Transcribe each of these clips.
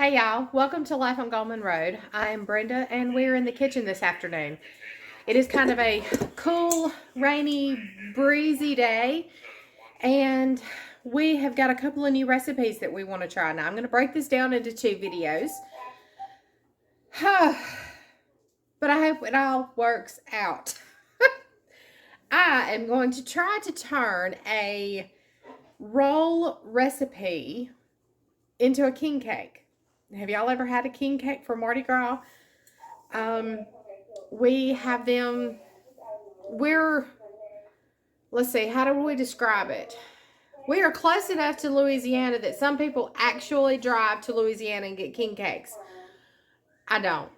Hey y'all, welcome to Life on Gallman Road. I am Brenda and we're in the kitchen this afternoon. It is kind of a cool, rainy, breezy day and we have got a couple of new recipes that we want to try. Now I'm going to break this down into two videos. But I hope it all works out. I am going to try to turn a roll recipe into a king cake. Have y'all ever had a king cake for Mardi Gras? We have them, let's see, how do we describe it? We are close enough to Louisiana that some people actually drive to Louisiana and get king cakes. I don't.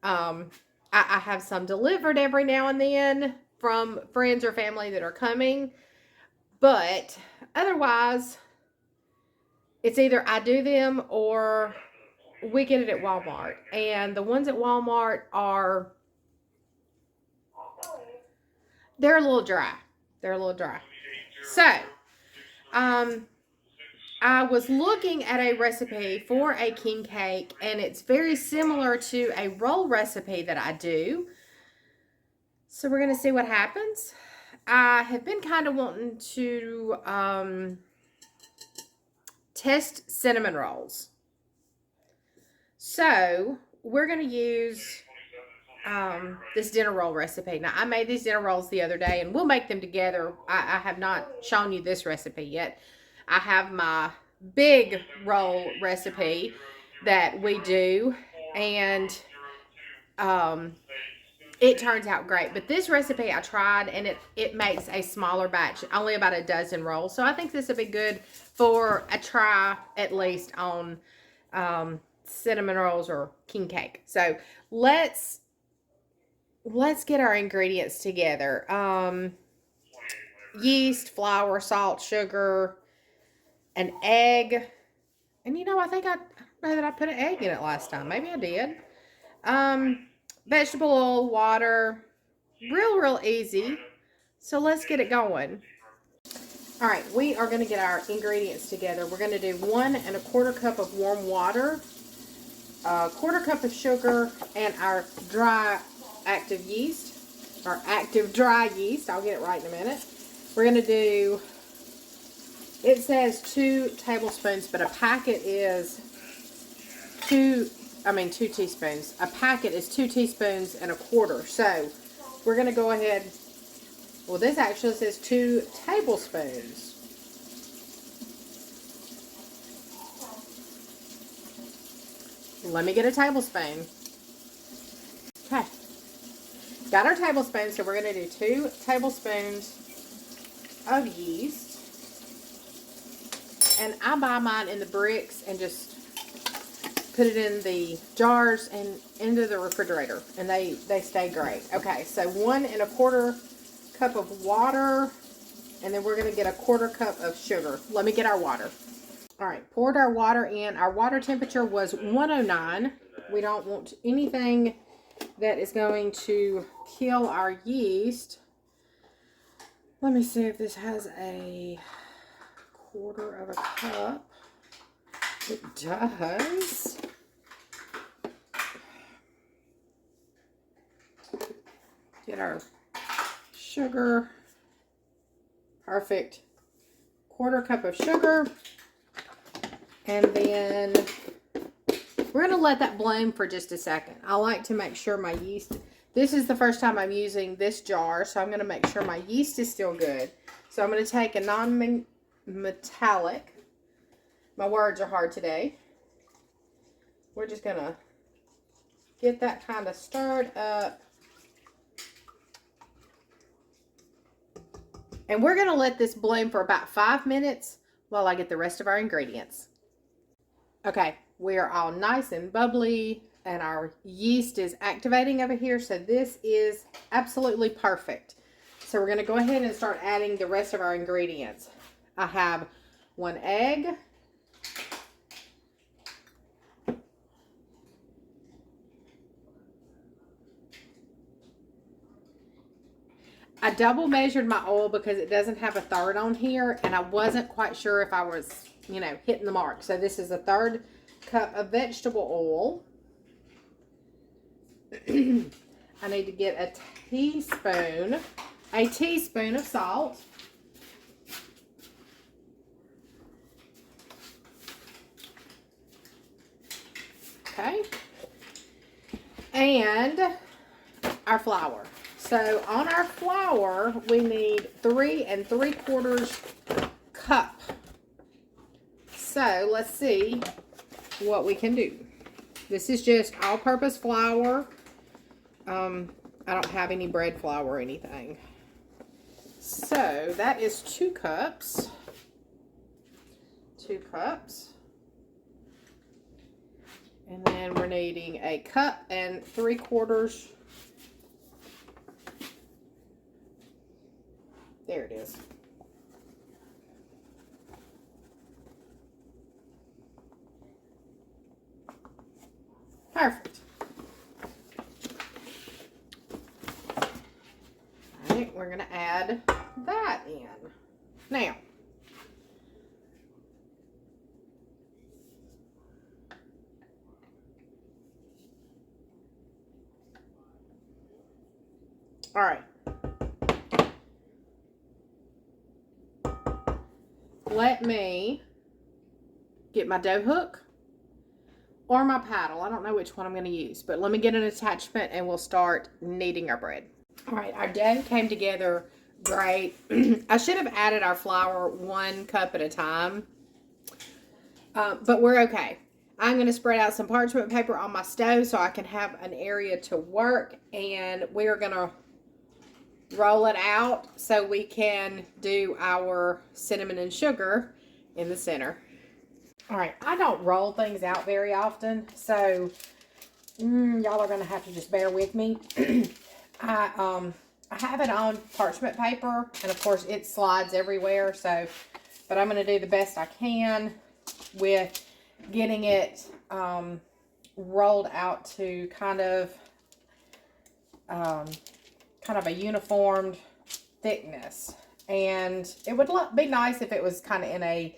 I have some delivered every now and then from friends or family that are coming. But otherwise, it's either I do them or we get it at Walmart. And the ones at Walmart they're a little dry. So, I was looking at a recipe for a king cake, and it's very similar to a roll recipe that I do. So we're going to see what happens. I have been kind of wanting to test cinnamon rolls. So we're going to use this dinner roll recipe. Now, I made these dinner rolls the other day, and we'll make them together. I have not shown you this recipe yet. I have my big roll recipe that we do, and it turns out great. But this recipe I tried, and it makes a smaller batch, only about a dozen rolls. So I think this would be good for a try, at least, on cinnamon rolls or king cake. So let's get our ingredients together. Yeast, flour, salt, sugar, an egg. And I think I don't know that I put an egg in it last time. Maybe I did. Vegetable oil, water. Real easy. So let's get it going. All right, we are going to get our ingredients together. We're going to do 1 1/4 cup of warm water, a 1/4 cup of sugar, and our dry active yeast, or active dry yeast. I'll get it right in a minute. We're going to do, it says 2 tablespoons, but a packet is 2 teaspoons. A packet is 2 teaspoons and a quarter. So we're going to go ahead, well, this actually says 2 tablespoons. Let me get a tablespoon. Okay. Got our tablespoon, so we're going to do 2 tablespoons of yeast. And I buy mine in the bricks and just put it in the jars and into the refrigerator, and they stay great. Okay, so 1 1/4 cup of water, and then we're going to get a 1/4 cup of sugar. Let me get our water. All right, poured our water in. Our water temperature was 109. We don't want anything that is going to kill our yeast. Let me see if this has a 1/4 of a cup. It does. Get our sugar. Perfect. 1/4 cup of sugar. And then we're going to let that bloom for just a second. I like to make sure my yeast, this is the first time I'm using this jar, so I'm going to make sure my yeast is still good. So I'm going to take a non-metallic, my words are hard today. We're just going to get that kind of stirred up. And we're going to let this bloom for about 5 minutes while I get the rest of our ingredients. Okay, we are all nice and bubbly, and our yeast is activating over here, so this is absolutely perfect. So we're going to go ahead and start adding the rest of our ingredients. I have 1 egg, I double measured my oil because it doesn't have a third on here, and I wasn't quite sure if I was, hitting the mark. So this is a 1/3 cup of vegetable oil. I need to get a teaspoon of salt. Okay. And our flour. So on our flour, we need 3 3/4 cup. So let's see what we can do. This is just all-purpose flour. I don't have any bread flour or anything. So that is 2 cups. 2 cups. And then we're needing a cup and 3/4. There it is. Perfect. All right, we're going to add that in. Now, all right. Let me get my dough hook or my paddle. I don't know which one I'm going to use, but let me get an attachment and we'll start kneading our bread. All right, our dough came together great. I should have added our flour 1 cup at a time, but we're okay. I'm going to spread out some parchment paper on my stove so I can have an area to work, and we're going to roll it out so we can do our cinnamon and sugar in the center. All right, I don't roll things out very often, so y'all are going to have to just bear with me. I have it on parchment paper, and of course it slides everywhere, so, but I'm going to do the best I can with getting it rolled out to kind of a uniformed thickness. And it would be nice if it was kind of in a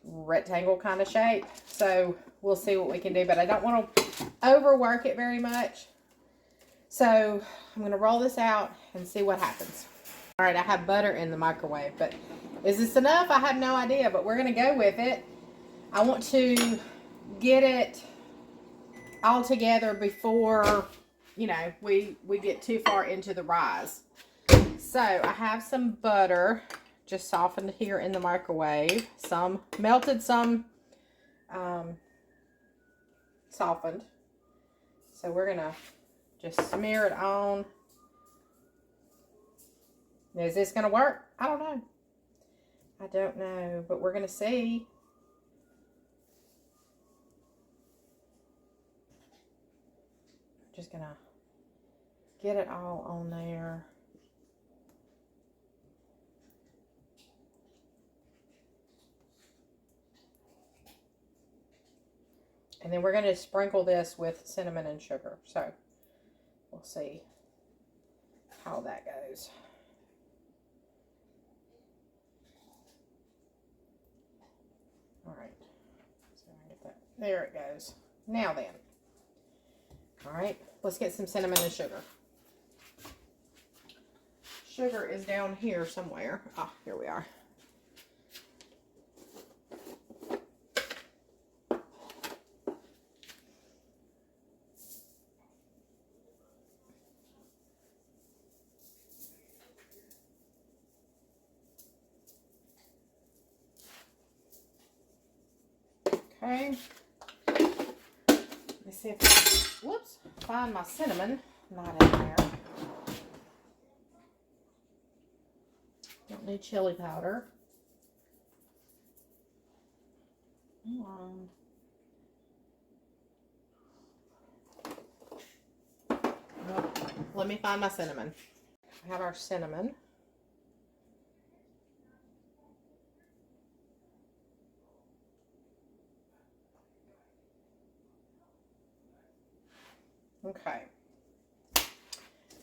rectangle kind of shape. So we'll see what we can do, but I don't want to overwork it very much. So I'm going to roll this out and see what happens. All right, I have butter in the microwave, but is this enough? I have no idea, but we're going to go with it. I want to get it all together before, you know, we get too far into the rise. So I have some butter just softened here in the microwave. Some melted, some softened. So we're going to just smear it on. Is this going to work? I don't know. I don't know, but we're going to see. Just going to get it all on there. And then we're going to sprinkle this with cinnamon and sugar. So we'll see how that goes. All right. So I get that. There it goes. Now then. All right. Let's get some cinnamon and sugar. Sugar is down here somewhere. Ah, here we are. Okay. Let's see if I can, whoops, find my cinnamon. Not in there. Don't need chili powder. Let me find my cinnamon. I have our cinnamon. Okay.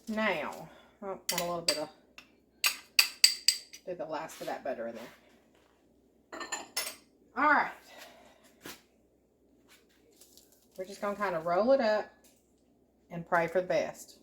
Now, oh, got a little bit of, do the last of that butter in there. All right. We're just going to kind of roll it up and pray for the best.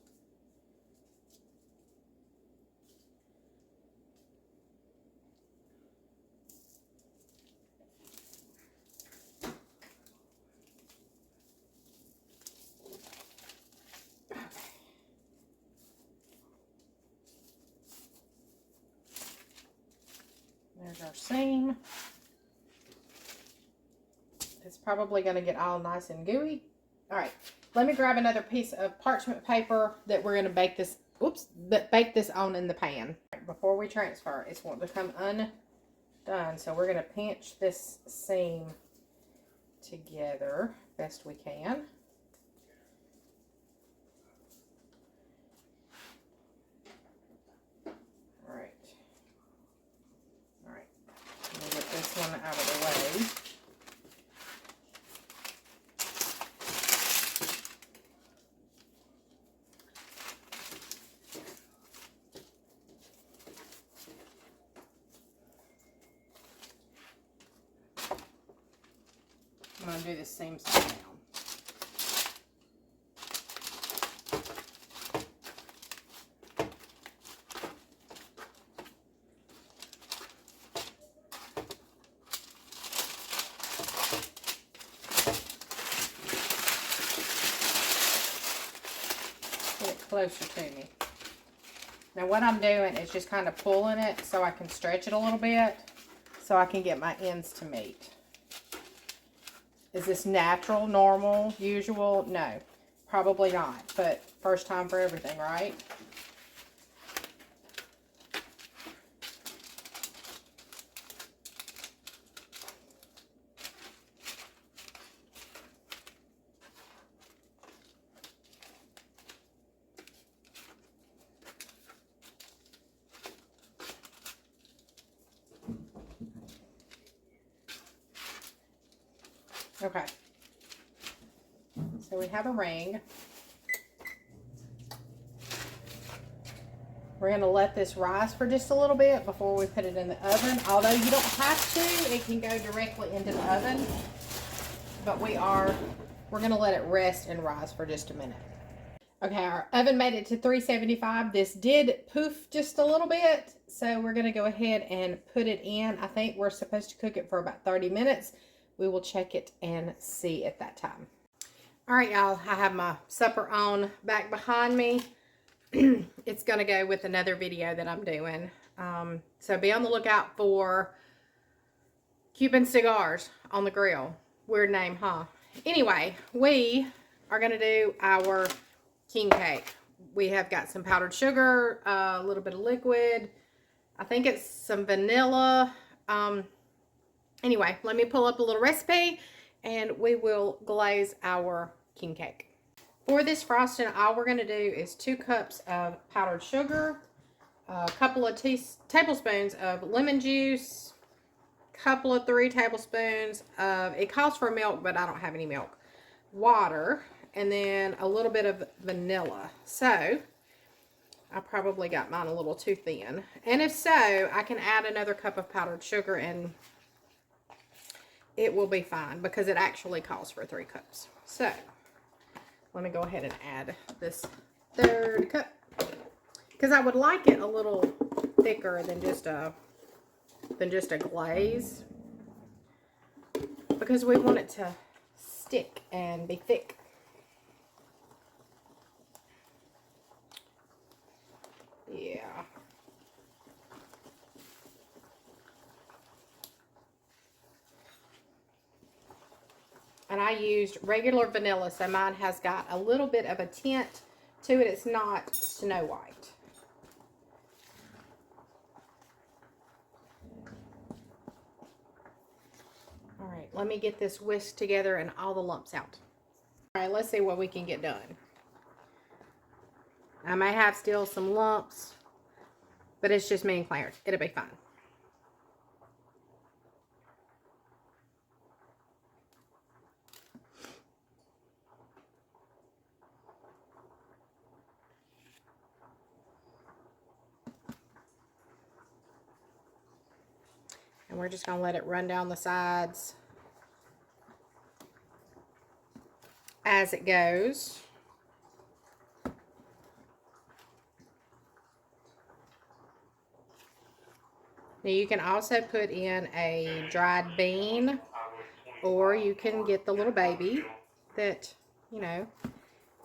There's our seam. It's probably going to get all nice and gooey. All right, let me grab another piece of parchment paper that we're going to bake this, bake this on in the pan. Before we transfer, it's wanting to come undone. So we're going to pinch this seam together best we can. All right. All right. Let me get this one out of the way. I'm going to do the same side down. Get it closer to me. Now what I'm doing is just kind of pulling it so I can stretch it a little bit so I can get my ends to meet. Is this natural, normal, usual? No, probably not, but first time for everything, right? Okay, so we have a ring. We're going to let this rise for just a little bit before we put it in the oven. Although you don't have to, it can go directly into the oven. But we're going to let it rest and rise for just a minute. Okay, our oven made it to 375. This did poof just a little bit, so we're going to go ahead and put it in. I think we're supposed to cook it for about 30 minutes. We will check it and see at that time. All right, y'all, I have my supper on back behind me. It's going to go with another video that I'm doing. So be on the lookout for Cuban cigars on the grill. Weird name, huh? Anyway, we are going to do our king cake. We have got some powdered sugar, a little bit of liquid. I think it's some vanilla. Anyway, let me pull up a little recipe and we will glaze our king cake. For this frosting, all we're going to do is 2 cups of powdered sugar, a couple of tablespoons of lemon juice, couple of 3 tablespoons of, it calls for milk, but I don't have any milk, water, and then a little bit of vanilla. So I probably got mine a little too thin. And if so, I can add another cup of powdered sugar and it will be fine because it actually calls for 3 cups. So let me go ahead and add this 3rd cup because I would like it a little thicker than just a glaze because we want it to stick and be thick. Yeah. And I used regular vanilla, so mine has got a little bit of a tint to it. It's not Snow White. All right, let me get this whisked together and all the lumps out. All right, let's see what we can get done. I may have still some lumps, but it's just me and Clarence. It'll be fine. And we're just going to let it run down the sides. as it goes. Now you can also put in a dried bean, or you can get the little baby that, you know,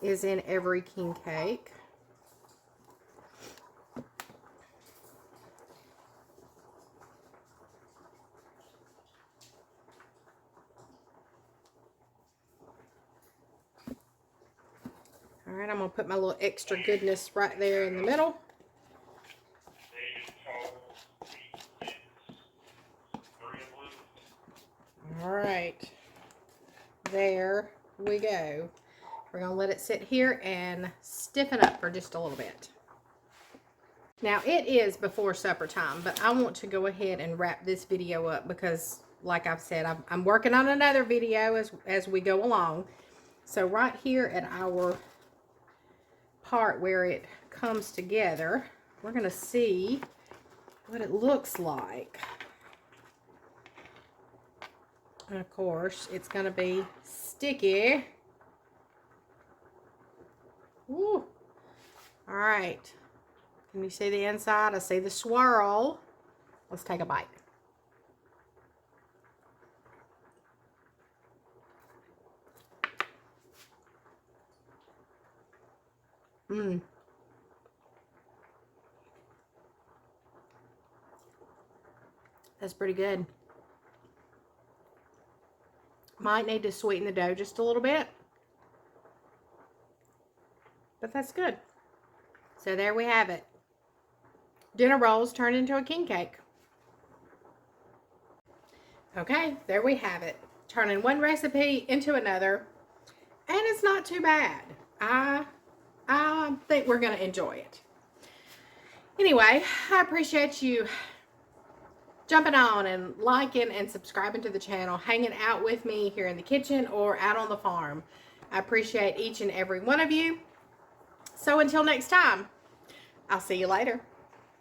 is in every king cake. All right, I'm going to put my little extra goodness right there in the middle. All right, there we go. We're going to let it sit here and stiffen up for just a little bit. Now, it is before supper time, but I want to go ahead and wrap this video up because, like I've said, I'm working on another video as we go along. So right here at our part where it comes together, we're going to see what it looks like. And of course, it's going to be sticky. Woo. All right. Can you see the inside? I see the swirl. Let's take a bite. Mmm. That's pretty good. Might need to sweeten the dough just a little bit, but that's good. So there we have it. Dinner rolls turned into a king cake. Okay, there we have it. Turning one recipe into another, and it's not too bad. I think we're going to enjoy it. Anyway, I appreciate you jumping on and liking and subscribing to the channel, hanging out with me here in the kitchen or out on the farm. I appreciate each and every one of you. So until next time, I'll see you later.